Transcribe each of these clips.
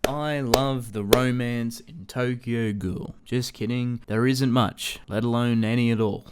I love the romance in Tokyo Ghoul. Just kidding, there isn't much, let alone any at all.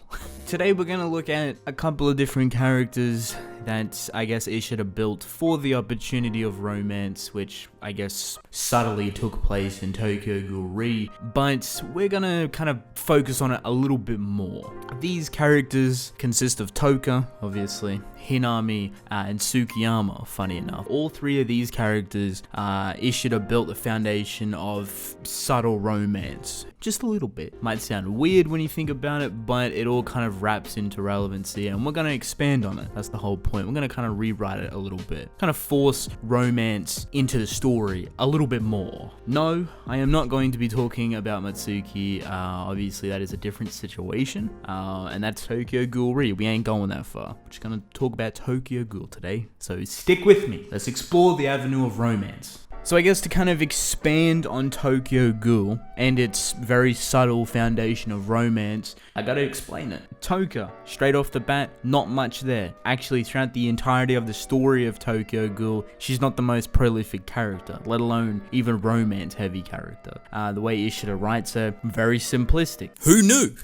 Today we're gonna look at a couple of different characters that I guess Ishida built for the opportunity of romance, which I guess subtly took place in Tokyo Ghoul Re, but we're gonna kind of focus on it a little bit more. These characters consist of Toka, obviously, Hinami, and Tsukiyama, funny enough. All three of these characters, Ishida built the foundation of subtle romance. Just a little bit. Might sound weird when you think about it, but it all kind of wraps into relevancy, and we're going to expand on it. That's the whole point. We're going to kind of rewrite it a little bit. Kind of force romance into the story a little bit more. No, I am not going to be talking about Matsuki. Obviously, that is a different situation, and that's Tokyo Ghoul Re. We ain't going that far. We're just going to talk about Tokyo Ghoul today, so stick with me. Let's explore the avenue of romance. So I guess to kind of expand on Tokyo Ghoul and its very subtle foundation of romance, I gotta explain it. Toka, straight off the bat, not much there. Actually, throughout the entirety of the story of Tokyo Ghoul, she's not the most prolific character, let alone even romance-heavy character. The way Ishida writes her, very simplistic. Who knew?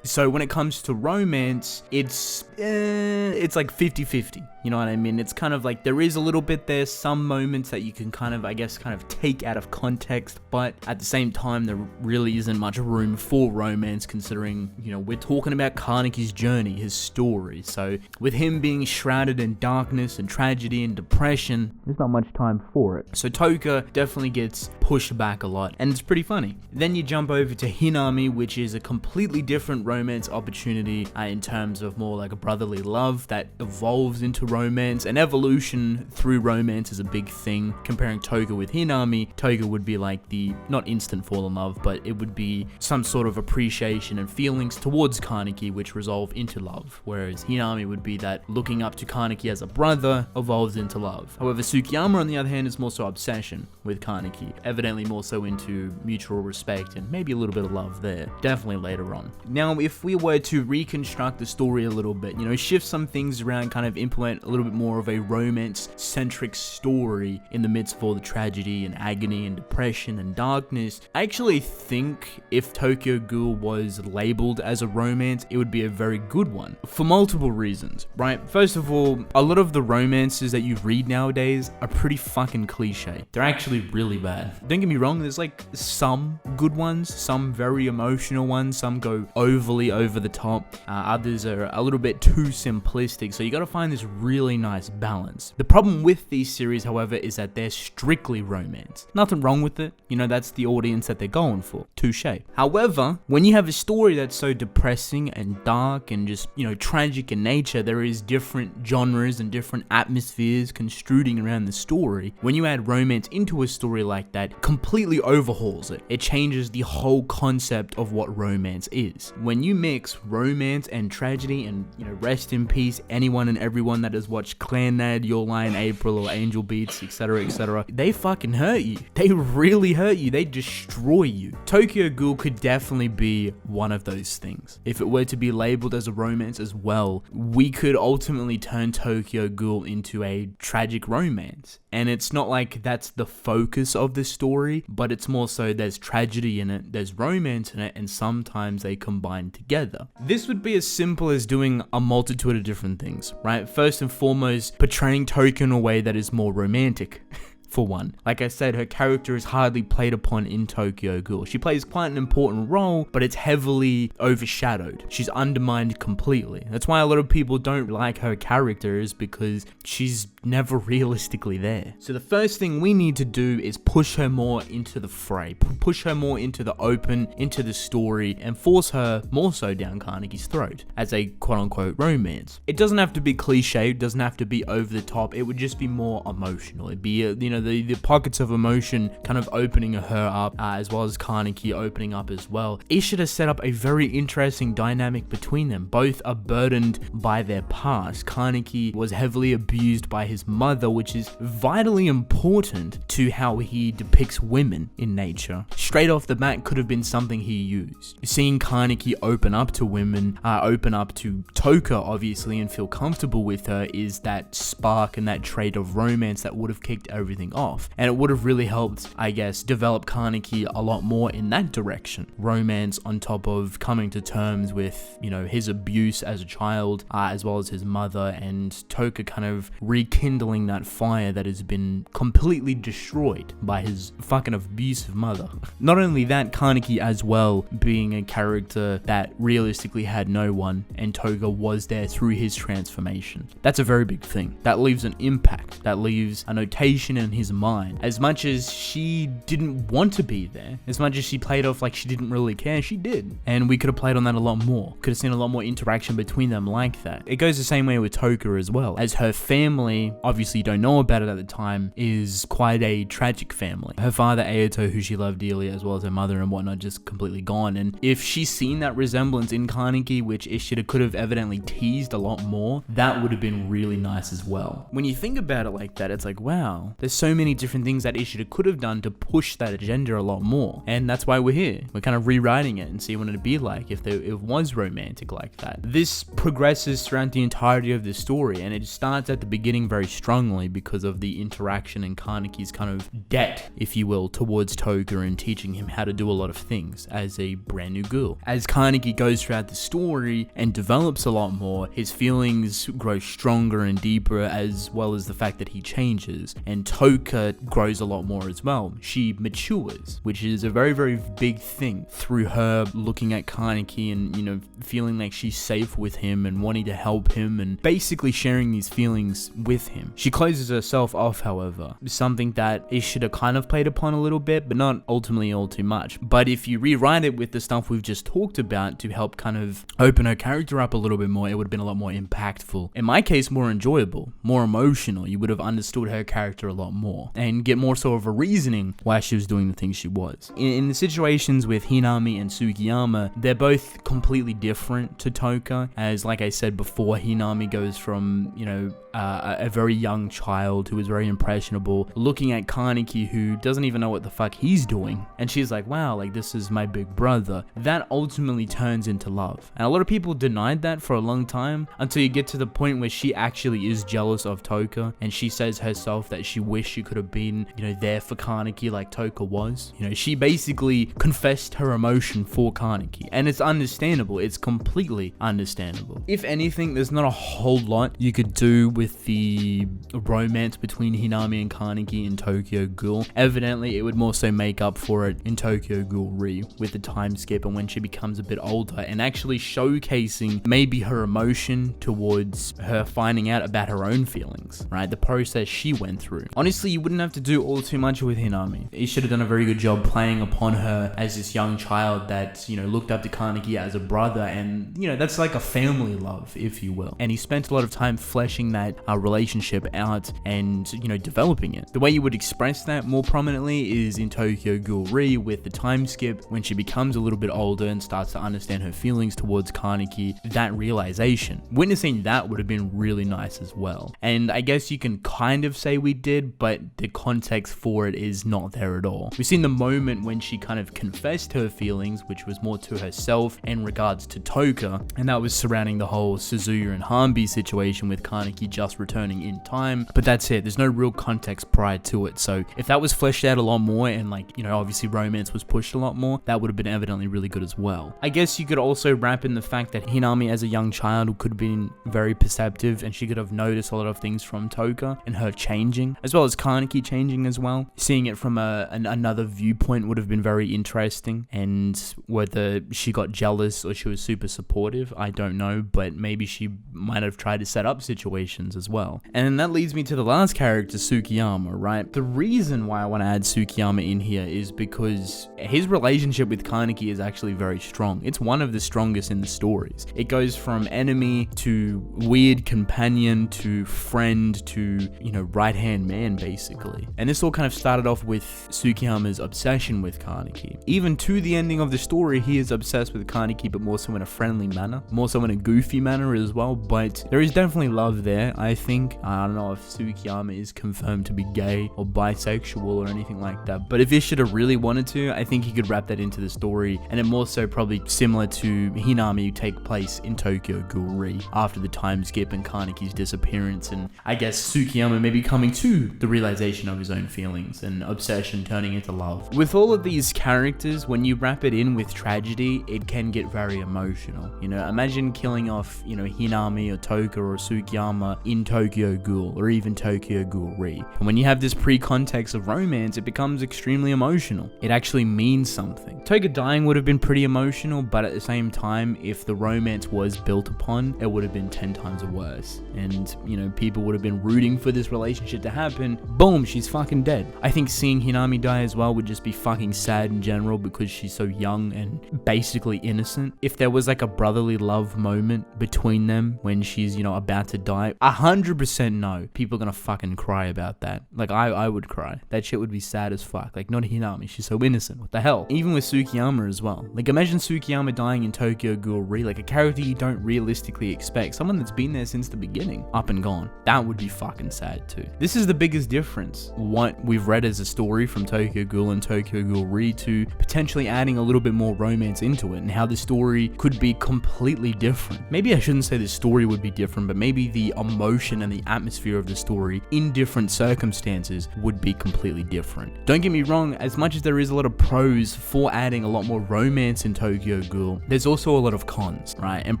So when it comes to romance, it's like 50-50, you know what I mean? It's kind of like there is a little bit there, some moments that you can kind of take out of context, but at the same time, there really isn't much room for romance considering, you know, we're talking about Kaneki's journey, his story. So with him being shrouded in darkness and tragedy and depression, there's not much time for it. So Toka definitely gets pushed back a lot, and it's pretty funny. Then you jump over to Hinami, which is a completely different romance opportunity in terms of more like a brotherly love that evolves into romance, and evolution through romance is a big thing. Comparing Toka with Hinami, Toka would be like the not instant fall in love, but it would be some sort of appreciation and feelings towards Kaneki which resolve into love, whereas Hinami would be that looking up to Kaneki as a brother evolves into love. However, Tsukiyama on the other hand is more so obsession with Kaneki, evidently more so into mutual respect and maybe a little bit of love there, definitely later on. Now if we were to reconstruct the story a little bit, you know, shift some things around, kind of implement a little bit more of a romance-centric story in the midst of all the tragedy and agony and depression and darkness, I actually think if Tokyo Ghoul was labeled as a romance, it would be a very good one, for multiple reasons, right? First of all, a lot of the romances that you read nowadays are pretty fucking cliche. They're actually really bad. Don't get me wrong, there's like some good ones, some very emotional ones, some go overly over the top, others are a little bit too simplistic, so you gotta find this really nice balance. The problem with these series, however, is that they're strictly romance. Nothing wrong with it, you know, that's the audience that they're going for. Touche. However, when you have a story that's so depressing and dark and just, you know, tragic in nature, there is different genres and different atmospheres construing around the story. When you add romance into a story like that, completely overhauls it. It changes the whole concept of what romance is. When you mix romance and tragedy, and, you know, rest in peace anyone and everyone that has watched Clannad, Your Lie April, or Angel Beats, etc., they fucking hurt you. They really hurt you. They destroy you. Tokyo Ghoul could definitely be one of those things. If it were to be labeled as a romance as well, we could ultimately turn Tokyo Ghoul into a tragic romance. And it's not like that's the focus of the story, but it's more so there's tragedy in it, there's romance in it, and sometimes they combine together. This would be as simple as doing a multitude of different things, right? First and foremost, portraying Toka in a way that is more romantic. For one. Like I said, her character is hardly played upon in Tokyo Ghoul. She plays quite an important role, but it's heavily overshadowed. She's undermined completely. That's why a lot of people don't like her character, is because she's never realistically there. So the first thing we need to do is push her more into the fray, push her more into the open, into the story, and force her more so down Kaneki's throat as a quote-unquote romance. It doesn't have to be cliche, it doesn't have to be over the top, it would just be more emotional. It'd be, you know, the pockets of emotion kind of opening her up, as well as Kaneki opening up as well. Ishida set up a very interesting dynamic between them. Both are burdened by their past. Kaneki was heavily abused by his mother, which is vitally important to how he depicts women in nature. Straight off the bat could have been something he used. Seeing Kaneki open up to women, open up to Toka obviously, and feel comfortable with her is that spark and that trait of romance that would have kicked everything off. And it would have really helped, I guess, develop Kaneki a lot more in that direction. Romance on top of coming to terms with, you know, his abuse as a child, as well as his mother, and Toka kind of rekindling that fire that has been completely destroyed by his fucking abusive mother. Not only that, Kaneki as well being a character that realistically had no one, and Toga was there through his transformation. That's a very big thing. That leaves an impact. That leaves a notation in his mind. As much as she didn't want to be there, as much as she played off like she didn't really care, she did. And we could have played on that a lot more. Could have seen a lot more interaction between them like that. It goes the same way with Toka as well, as her family, obviously you don't know about it at the time, is quite a tragic family. Her father Ayato, who she loved dearly, as well as her mother and whatnot, just completely gone. And if she's seen that resemblance in Kaneki, which Ishida could have evidently teased a lot more, that would have been really nice as well. When you think about it like that, it's like, wow, there's so many different things that Ishida could have done to push that agenda a lot more. And that's why we're here. We're kind of rewriting it and see what it'd be like if it was romantic like that. This progresses throughout the entirety of the story, and it starts at the beginning very strongly because of the interaction and Kaneki's kind of debt, if you will, towards Toga and teaching him how to do a lot of things as a brand new ghoul. As Kaneki goes throughout the story and develops a lot more, his feelings grow stronger and deeper, as well as the fact that he changes, and Toka grows a lot more as well. She matures, which is a very, very big thing through her looking at Kaneki and, you know, feeling like she's safe with him and wanting to help him and basically sharing these feelings with him. She closes herself off, however, something that Ishida kind of played upon a little bit, but not ultimately all too much. But if you rewrite it with the stuff we've just talked about to help kind of open her character up a little bit more, it would have been a lot more impactful. In my case, more enjoyable, more emotional. You would have understood her character a lot more and get more sort of a reasoning why she was doing the things she was. In the situations with Hinami and Sugiyama, they're both completely different to Toka, as like I said before, Hinami goes from, you know, a very young child who is very impressionable, looking at Kaneki who doesn't even know what the fuck he's doing, and she's like, wow, like this is my big brother. That ultimately turns into love. And a lot of people denied that for a long time until you get to the point where she actually is jealous of Toka, and she says herself that she wished she could have been, you know, there for Kaneki like Toka was. You know, she basically confessed her emotion for Kaneki, and it's understandable. It's completely understandable. If anything, there's not a whole lot you could do with the romance between Hinami and Kaneki in Tokyo Ghoul. Evidently, it would more so make up for it in Tokyo Ghoul Re with the time skip and when she becomes a bit older and actually showcasing maybe her emotion towards her finding out about her own feelings, right? The process she went through. Honestly, you wouldn't have to do all too much with Hinami. He should have done a very good job playing upon her as this young child that, you know, looked up to Kaneki as a brother, and, you know, that's like a family love, if you will. And he spent a lot of time fleshing that relationship out and, you know, developing it. The way you would express that more prominently is in Tokyo Ghoul Re with the time skip when she becomes a little bit older and starts to understand her feelings towards Kaneki. That realization, witnessing that would have been really nice as well. And I guess you can kind of say we did, but the context for it is not there at all. We've seen the moment when she kind of confessed her feelings, which was more to herself in regards to Toka, and that was surrounding the whole Suzuya and Hanbi situation with Kaneki just returning in time. But that's it. There's no real context prior to it. So if that was fleshed out a lot more and, like, you know, obviously romance was pushed a lot more, that would have been evidently really good as well. I guess you could also wrap in the fact that Hinami as a young child could have been very perceptive, and she could have noticed a lot of things from Toka and her changing, as well as Kaneki changing as well. Seeing it from another viewpoint would have been very interesting, and whether she got jealous or she was super supportive, I don't know, but maybe she might have tried to set up situations as well. And that leads me to the last character, Sukiyama, right? The reason why I want to add Sukiyama in here is because his relationship with Kaneki is actually very strong. It's one of the strongest in the stories. It goes from enemy to weird companion to friend to, you know, right-hand man, basically. And this all kind of started off with Sukiyama's obsession with Kaneki. Even to the ending of the story, he is obsessed with Kaneki, but more so in a friendly manner, more so in a goofy manner as well. But there is definitely love there, I think. I don't know if Sukiyama is confirmed to be gay or bisexual or anything like that, but if Ishida really wanted to, I think he could wrap that into the story, and it more so probably similar to Hinami take place in Tokyo Ghoul Re after the time skip and Kaneki's disappearance, and I guess Sukiyama maybe coming to the realization of his own feelings and obsession turning into love. With all of these characters, when you wrap it in with tragedy, it can get very emotional. You know, imagine killing off, you know, Hinami or Toka or Sukiyama in Tokyo Ghoul or even Tokyo Ghoul Re. And when you have this pre-context of romance, it becomes extremely emotional. It actually means something. Toka dying would have been pretty emotional, but at the same time, if the romance was built upon, it would have been 10 times worse. And, you know, people would have been rooting for this relationship to happen. Boom, she's fucking dead. I think seeing Hinami die as well would just be fucking sad in general because she's so young and basically innocent. If there was like a brotherly love moment between them when she's, you know, about to die, 100% no. People are gonna fucking cry about that. Like, I would cry. That shit would be sad as fuck. Like, not Hinami, she's so innocent. What the hell? Even with Sukiyama as well. Like, imagine Sukiyama dying in Tokyo Ghoul Re, like a character you don't realistically expect. Someone that's been there since the beginning, up and gone. That would be fucking sad too. This is the biggest difference. What we've read as a story from Tokyo Ghoul and Tokyo Ghoul Re to potentially adding a little bit more romance into it, and how the story could be completely different. Maybe I shouldn't say the story would be different, but maybe the emotion and the atmosphere of the story in different circumstances would be completely different. Don't get me wrong, as much as there is a lot of pros for adding a lot more romance in Tokyo Ghoul, there's also a lot of cons, right? And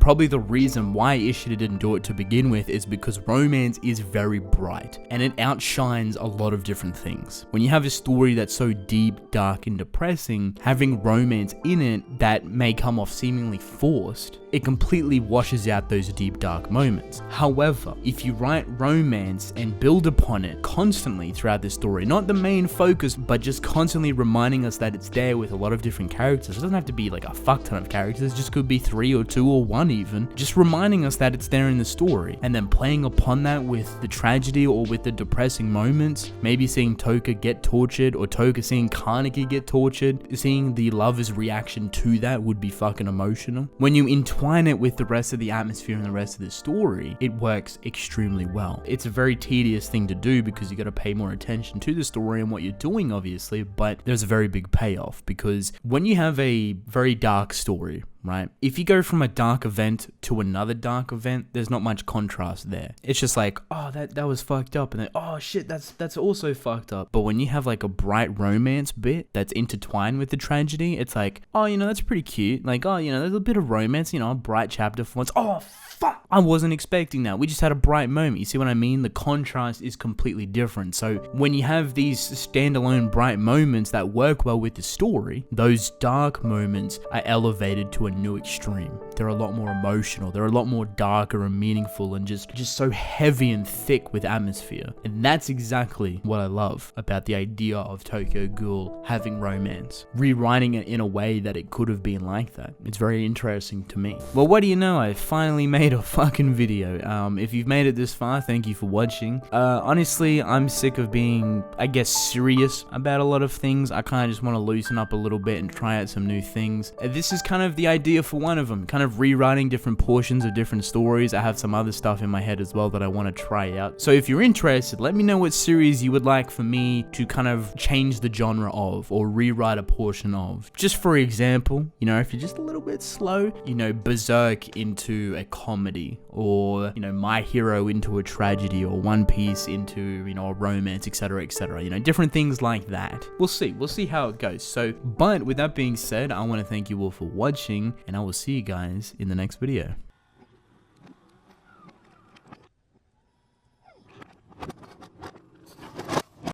probably the reason why Ishida didn't do it to begin with is because romance is very bright and it outshines a lot of different things. When you have a story that's so deep, dark, and depressing, having romance in it that may come off seemingly forced, it completely washes out those deep, dark moments. However, if you write romance and build upon it constantly throughout the story, not the main focus, but just constantly reminding us that it's there with a lot of different characters. It doesn't have to be like a fuck ton of characters, it just could be 3 or 2 or 1 even. Just reminding us that it's there in the story, and then playing upon that with the tragedy or with the depressing moments. Maybe seeing Toka get tortured, or Toka seeing Kaneki get tortured. Seeing the lover's reaction to that would be fucking emotional. When you entwine it with the rest of the atmosphere and the rest of the story, it works extremely well. It's a very tedious thing to do because you got to pay more attention to the story and what you're doing, obviously, but there's a very big payoff because when you have a very dark story, right? If you go from a dark event to another dark event, there's not much contrast there. It's just like, oh, that was fucked up, and then, oh shit, that's also fucked up. But when you have like a bright romance bit that's intertwined with the tragedy, it's like, oh, you know, that's pretty cute. Like, oh, you know, there's a bit of romance, you know, a bright chapter for once. Oh, fuck, I wasn't expecting that. We just had a bright moment. You see what I mean? The contrast is completely different. So when you have these standalone bright moments that work well with the story, those dark moments are elevated to a new extreme. They're a lot more emotional. They're a lot more darker and meaningful and just so heavy and thick with atmosphere. And that's exactly what I love about the idea of Tokyo Ghoul having romance. Rewriting it in a way that it could have been like that. It's very interesting to me. Well, what do you know? I finally made a fucking video. If you've made it this far, thank you for watching. Honestly, I'm sick of being, I guess, serious about a lot of things. I kind of just want to loosen up a little bit and try out some new things. This is kind of the idea for one of them, kind of rewriting different portions of different stories. I have some other stuff in my head as well that I want to try out. So if you're interested, let me know what series you would like for me to kind of change the genre of or rewrite a portion of. Just for example, you know, if you're just a little bit slow, you know, Berserk into a comedy, or, you know, My Hero into a tragedy, or One Piece into, you know, a romance, etc, etc, you know, different things like that. We'll see how it goes. So, but with that being said, I want to thank you all for watching, and I will see you guys in the next video.